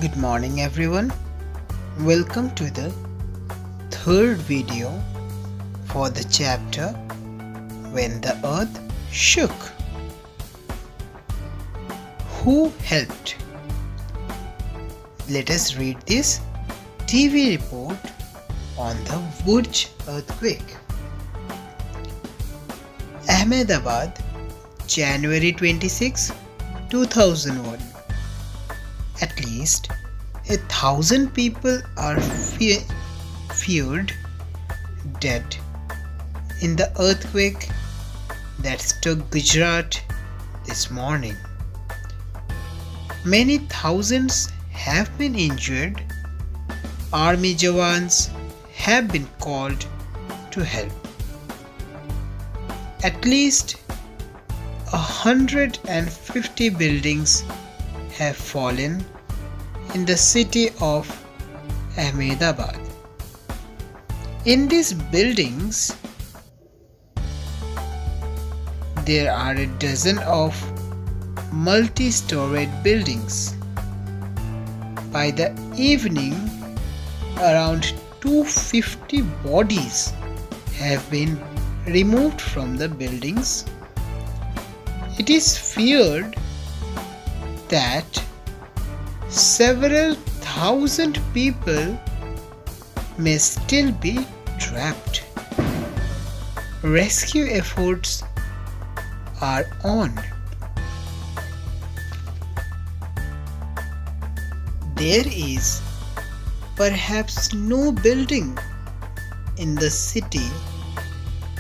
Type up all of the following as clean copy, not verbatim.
Good morning everyone. Welcome to the third video for the chapter When the Earth Shook. Who helped? Let us read this TV report on the Burj earthquake. Ahmedabad, January 26, 2001. At least 1,000 people are feared dead in the earthquake that struck Gujarat this morning. Many thousands have been injured. Army Jawans have been called to help. At least 150 buildings have fallen in the city of Ahmedabad. In these buildings, there are a dozen of multi-storied buildings. By the evening, around 250 bodies have been removed from the buildings. It is feared that several thousand people may still be trapped. Rescue efforts are on. There is perhaps no building in the city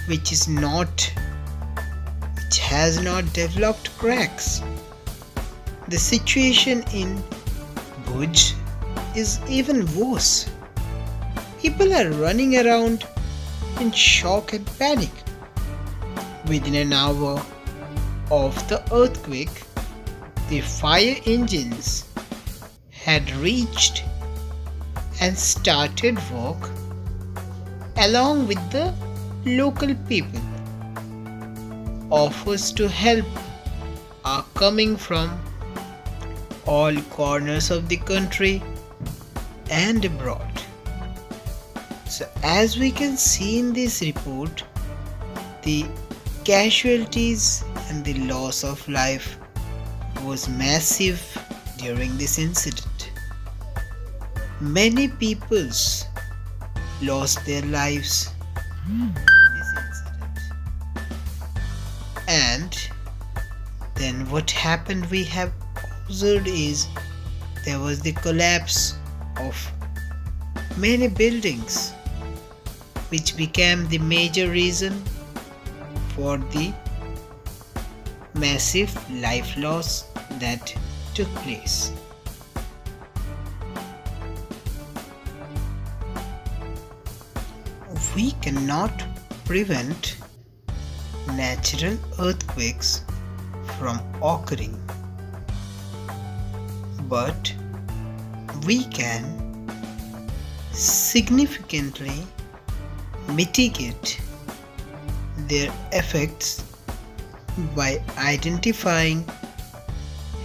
which has not developed cracks. The situation in Burj is even worse. People are running around in shock and panic. Within an hour of the earthquake, the fire engines had reached and started work along with the local people. Offers to help are coming from all corners of the country and abroad. So as we can see in this report, the casualties and the loss of life was massive during this incident. Many peoples lost their lives in this incident. And then what happened, we have observed, is there was the collapse of many buildings, which became the major reason for the massive life loss that took place. We cannot prevent natural earthquakes from occurring, but we can significantly mitigate their effects by identifying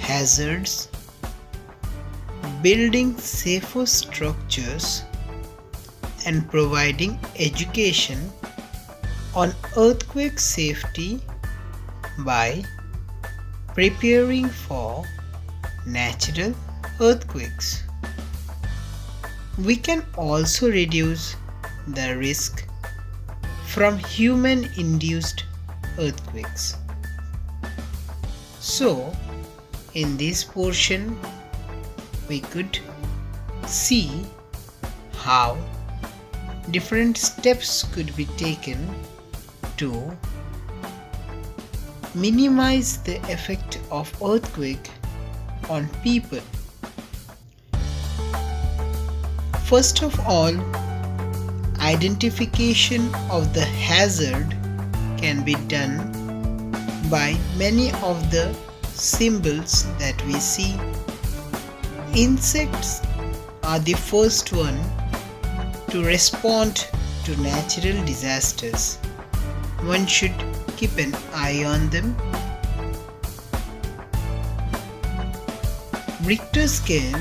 hazards, building safer structures, and providing education on earthquake safety by preparing for natural earthquakes. We can also reduce the risk from human-induced earthquakes. So, in this portion, we could see how different steps could be taken to minimize the effect of earthquake on people. First of all, identification of the hazard can be done by many of the symbols that we see. Insects are the first one to respond to natural disasters. One should keep an eye on them. Richter scale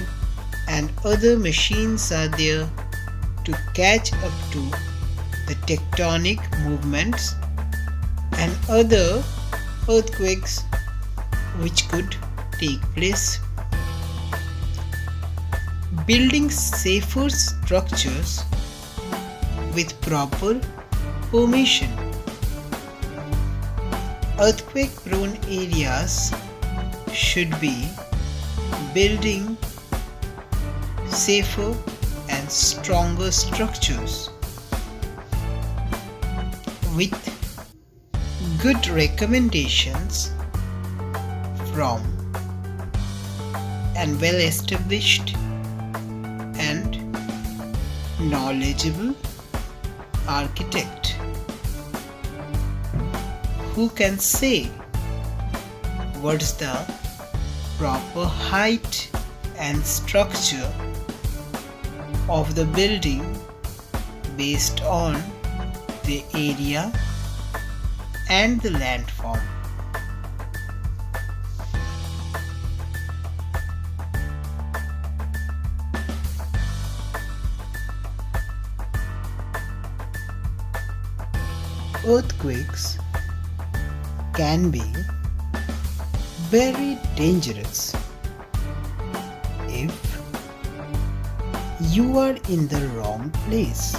and other machines are there to catch up to the tectonic movements and other earthquakes which could take place. Building safer structures with proper permission. Earthquake prone areas should be building safer and stronger structures with good recommendations from an well established and knowledgeable architect who can say what's the proper height and structure of the building based on the area and the landform. Earthquakes can be very dangerous if you are in the wrong place.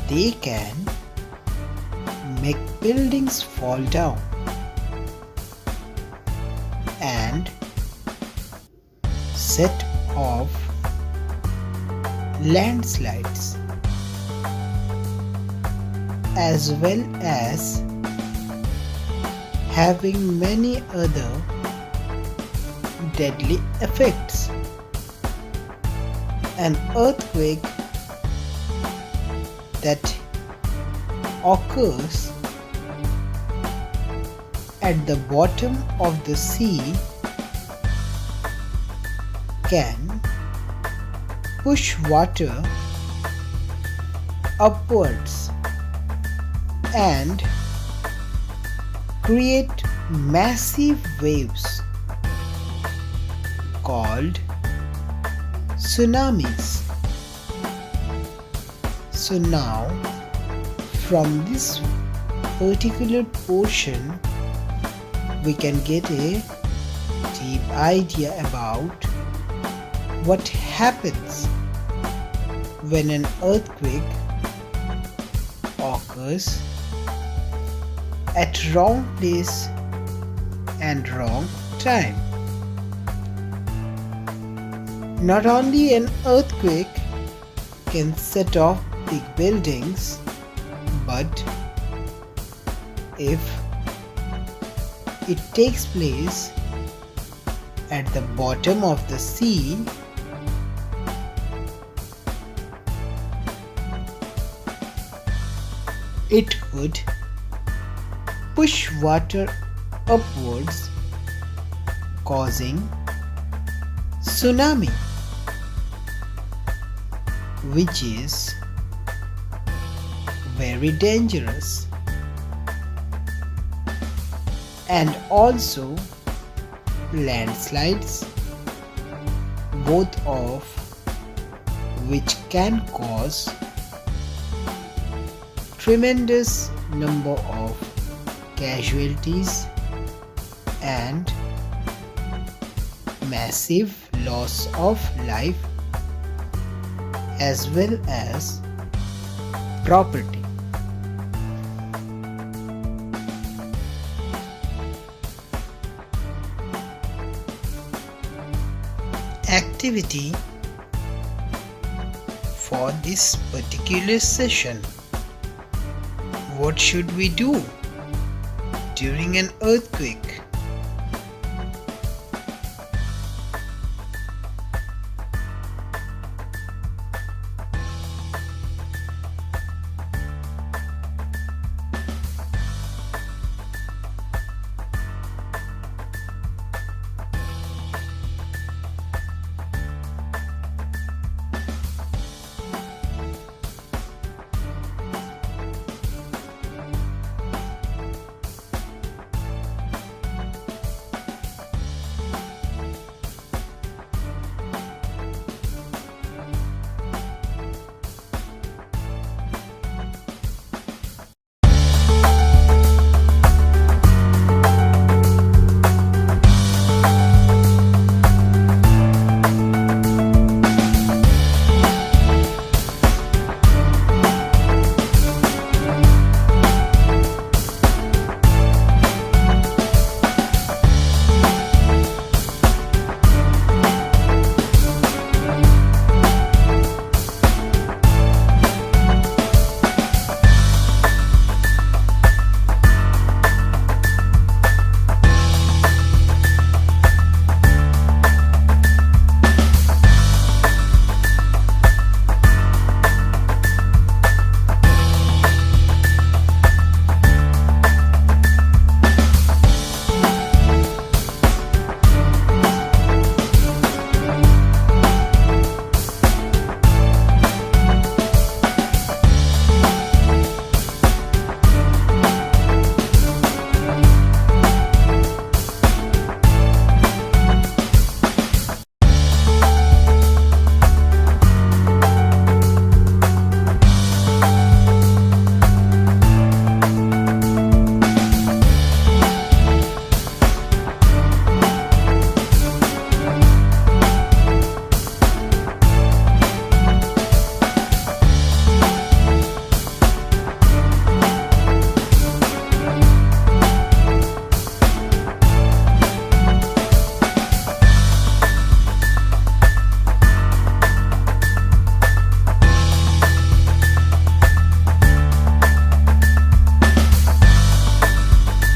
They can make buildings fall down and set off landslides, as well as having many other deadly effects. An earthquake that occurs at the bottom of the sea can push water upwards and create massive waves called tsunamis. So now, from this particular portion, we can get a deep idea about what happens when an earthquake occurs at wrong place and wrong time. Not only an earthquake can set off big buildings, but if it takes place at the bottom of the sea, it would push water upwards, causing tsunami, which is very dangerous, and also landslides, both of which can cause tremendous number of casualties and massive loss of life as well as property. Activity for this particular session. What should we do during an earthquake?